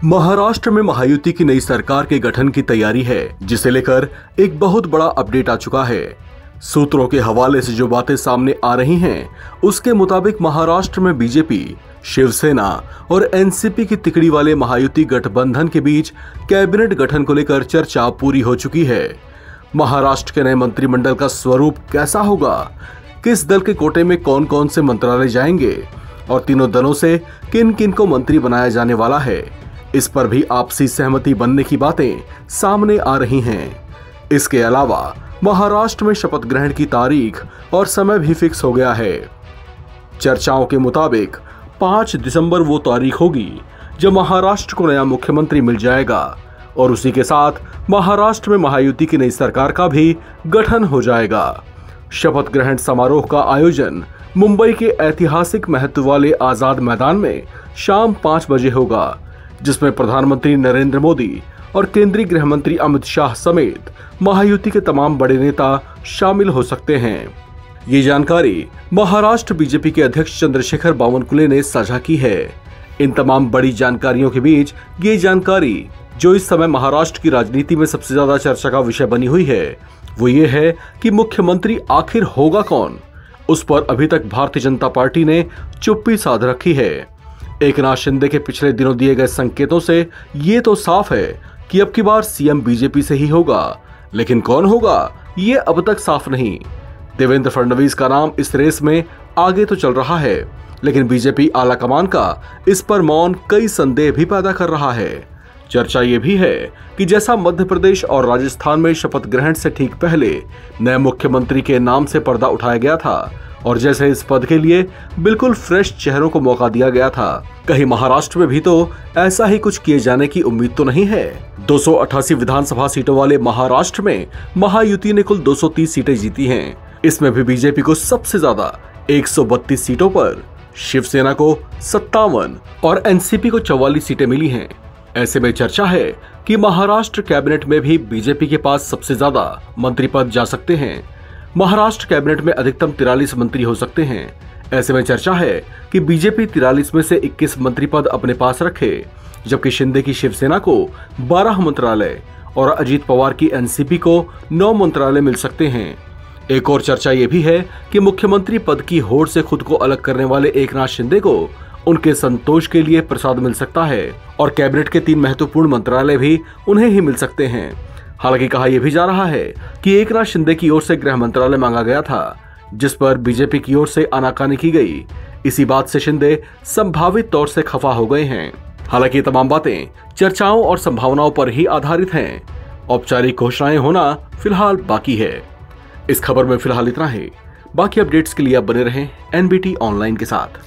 महाराष्ट्र में महायुति की नई सरकार के गठन की तैयारी है, जिसे लेकर एक बहुत बड़ा अपडेट आ चुका है। सूत्रों के हवाले से जो बातें सामने आ रही हैं, उसके मुताबिक महाराष्ट्र में बीजेपी, शिवसेना और एनसीपी की तिकड़ी वाले महायुति गठबंधन के बीच कैबिनेट गठन को लेकर चर्चा पूरी हो चुकी है। महाराष्ट्र के नए मंत्रिमंडल का स्वरूप कैसा होगा, किस दल के कोटे में कौन कौन से मंत्रालय जाएंगे और तीनों दलों से किन किन को मंत्री बनाया जाने वाला है, इस पर भी आपसी सहमति बनने की बातें सामने आ रही हैं। इसके अलावा महाराष्ट्र में शपथ ग्रहण की तारीख और समय भी फिक्स हो गया है। चर्चाओं के मुताबिक 5 दिसंबर वो तारीख होगी जब महाराष्ट्र को नया मुख्यमंत्री मिल जाएगा और उसी के साथ महाराष्ट्र में महायुति की नई सरकार का भी गठन हो जाएगा। शपथ ग्रहण समारोह का आयोजन मुंबई के ऐतिहासिक महत्व वाले आजाद मैदान में शाम 5 बजे होगा, जिसमें प्रधानमंत्री नरेंद्र मोदी और केंद्रीय गृह मंत्री अमित शाह समेत महायुति के तमाम बड़े नेता शामिल हो सकते हैं। ये जानकारी महाराष्ट्र बीजेपी के अध्यक्ष चंद्रशेखर बावनकुले ने साझा की है। इन तमाम बड़ी जानकारियों के बीच ये जानकारी जो इस समय महाराष्ट्र की राजनीति में सबसे ज्यादा चर्चा का विषय बनी हुई है, वो ये है कि मुख्यमंत्री आखिर होगा कौन। उस पर अभी तक भारतीय जनता पार्टी ने चुप्पी साध रखी है। एकनाथ शिंदे के पिछले दिनों दिए गए संकेतों से ये तो साफ है कि अब की बार सीएम बीजेपी से ही होगा, लेकिन कौन होगा ये अब तक साफ नहीं। देवेंद्र फडणवीस का नाम इस रेस में आगे तो चल रहा है, लेकिन बीजेपी आलाकमान का इस पर मौन कई संदेह भी पैदा कर रहा है। चर्चा ये भी है कि जैसा मध्य प्रदेश और राजस्थान में शपथ ग्रहण से ठीक पहले नए मुख्यमंत्री के नाम से पर्दा उठाया गया था और जैसे इस पद के लिए बिल्कुल फ्रेश चेहरों को मौका दिया गया था, कहीं महाराष्ट्र में भी तो ऐसा ही कुछ किए जाने की उम्मीद तो नहीं है। 288 विधानसभा सीटों वाले महाराष्ट्र में महायुति ने कुल 230 सीटें जीती हैं। इसमें भी बीजेपी को सबसे ज्यादा 132 सीटों पर, शिवसेना को 57 और एनसीपी को 44 सीटें मिली हैं। ऐसे में चर्चा है कि महाराष्ट्र कैबिनेट में भी बीजेपी के पास सबसे ज्यादा मंत्री पद जा सकते हैं। महाराष्ट्र कैबिनेट में अधिकतम 43 मंत्री हो सकते हैं। ऐसे में चर्चा है कि बीजेपी 43 में से 21 मंत्री पद अपने पास रखे, जबकि शिंदे की शिवसेना को 12 मंत्रालय और अजीत पवार की एनसीपी को 9 मंत्रालय मिल सकते हैं। एक और चर्चा ये भी है कि मुख्यमंत्री पद की होड़ से खुद को अलग करने वाले एकनाथ शिंदे को उनके संतोष के लिए प्रसाद मिल सकता है और कैबिनेट के 3 महत्वपूर्ण मंत्रालय भी उन्हें ही मिल सकते हैं। हालांकि कहा यह भी जा रहा है कि एकनाथ शिंदे की ओर से गृह मंत्रालय मांगा गया था, जिस पर बीजेपी की ओर से आनाकानी की गई। इसी बात से शिंदे संभावित तौर से खफा हो गए हैं। हालांकि तमाम बातें चर्चाओं और संभावनाओं पर ही आधारित हैं। औपचारिक घोषणाएं होना फिलहाल बाकी है। इस खबर में फिलहाल इतना ही। बाकी अपडेट्स के लिए आप बने रहें एनबीटी ऑनलाइन के साथ।